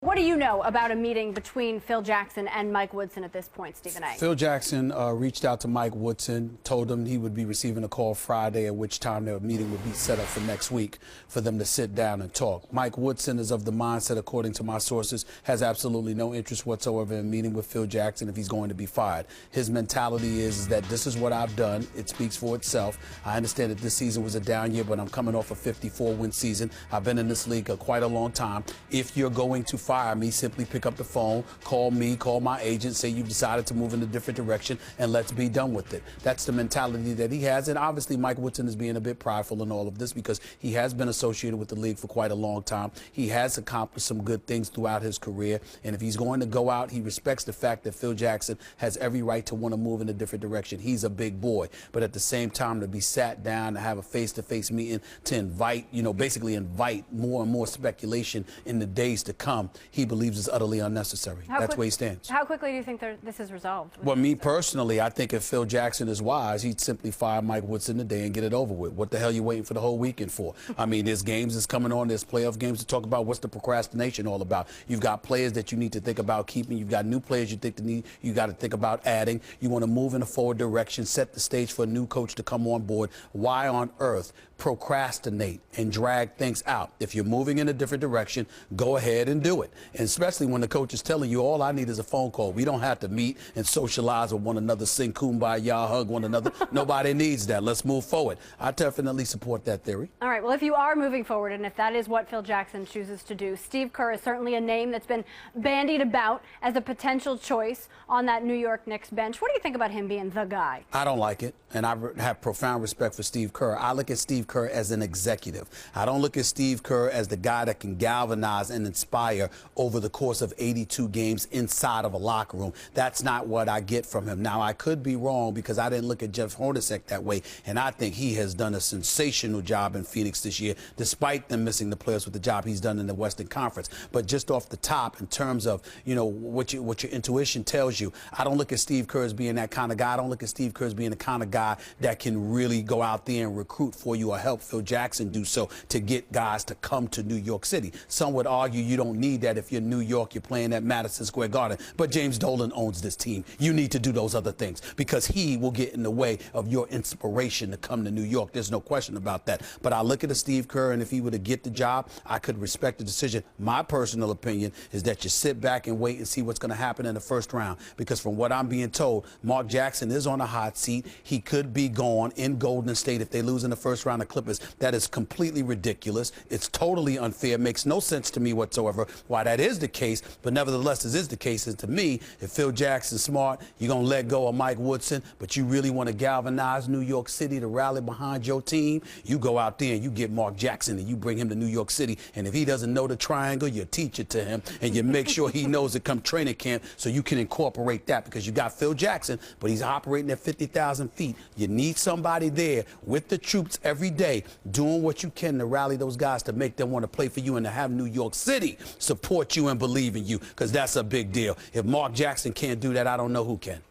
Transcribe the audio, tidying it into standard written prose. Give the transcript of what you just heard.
What do you know about a meeting between Phil Jackson and Mike Woodson at this point, Stephen A? Phil Jackson reached out to Mike Woodson, told him he would be receiving a call Friday, at which time their meeting would be set up for next week for them to sit down and talk. Mike Woodson is of the mindset, according to my sources, has absolutely no interest whatsoever in meeting with Phil Jackson if he's going to be fired. His mentality is that this is what I've done. It speaks for itself. I understand that this season was a down year, but I'm coming off a 54-win season. I've been in this league quite a long time. If you're going to fire me, simply pick up the phone, call me, call my agent, say you've decided to move in a different direction, and let's be done with it. That's the mentality that he has, and obviously Mike Woodson is being a bit prideful in all of this because he has been associated with the league for quite a long time. He has accomplished some good things throughout his career, and if he's going to go out, he respects the fact that Phil Jackson has every right to want to move in a different direction. He's a big boy, but at the same time, to be sat down to have a face-to-face meeting to invite, basically invite more and more speculation in the days to come, he believes is utterly unnecessary. That's where he stands. How quickly do you think this is resolved? Well, me personally, I think if Phil Jackson is wise, he'd simply fire Mike Woodson today and get it over with. What the hell are you waiting for the whole weekend for? I mean, there's games that's coming on, there's playoff games to talk about. What's the procrastination all about? You've got players that you need to think about keeping. You've got new players you got to think about adding. You want to move in a forward direction, set the stage for a new coach to come on board. Why on earth procrastinate and drag things out? If you're moving in a different direction, go ahead and do it. And especially when the coach is telling you, all I need is a phone call. We don't have to meet and socialize with one another, sing kumbaya, hug one another. Nobody needs that. Let's move forward. I definitely support that theory. All right. Well, if you are moving forward and if that is what Phil Jackson chooses to do, Steve Kerr is certainly a name that's been bandied about as a potential choice on that New York Knicks bench. What do you think about him being the guy? I don't like it, and I have profound respect for Steve Kerr. I look at Steve Kerr as an executive. I don't look at Steve Kerr as the guy that can galvanize and inspire over the course of 82 games inside of a locker room. That's not what I get from him. Now, I could be wrong because I didn't look at Jeff Hornacek that way, and I think he has done a sensational job in Phoenix this year, despite them missing the playoffs with the job he's done in the Western Conference. But just off the top, in terms of, what your intuition tells you, I don't look at Steve Kerr as being that kind of guy. I don't look at Steve Kerr as being the kind of guy that can really go out there and recruit for you or help Phil Jackson do so to get guys to come to New York City. Some would argue you don't need that if you're New York, you're playing at Madison Square Garden. But James Dolan owns this team. You need to do those other things because he will get in the way of your inspiration to come to New York. There's no question about that. But I look at a Steve Kerr, and if he were to get the job, I could respect the decision. My personal opinion is that you sit back and wait and see what's going to happen in the first round, because from what I'm being told, Mark Jackson is on a hot seat. He could be gone in Golden State if they lose in the first round of Clippers. That is completely ridiculous. It's totally unfair. It makes no sense to me whatsoever why that is the case. But nevertheless, this is the case. And to me, if Phil Jackson's smart, you're going to let go of Mike Woodson, but you really want to galvanize New York City to rally behind your team, you go out there and you get Mark Jackson and you bring him to New York City. And if he doesn't know the triangle, you teach it to him and you make sure he knows it come training camp so you can incorporate that, because you got Phil Jackson, but he's operating at 50,000 feet. You need somebody there with the troops every day doing what you can to rally those guys to make them want to play for you and to have New York City support you and believe in you, because that's a big deal. If Mark Jackson can't do that, I don't know who can.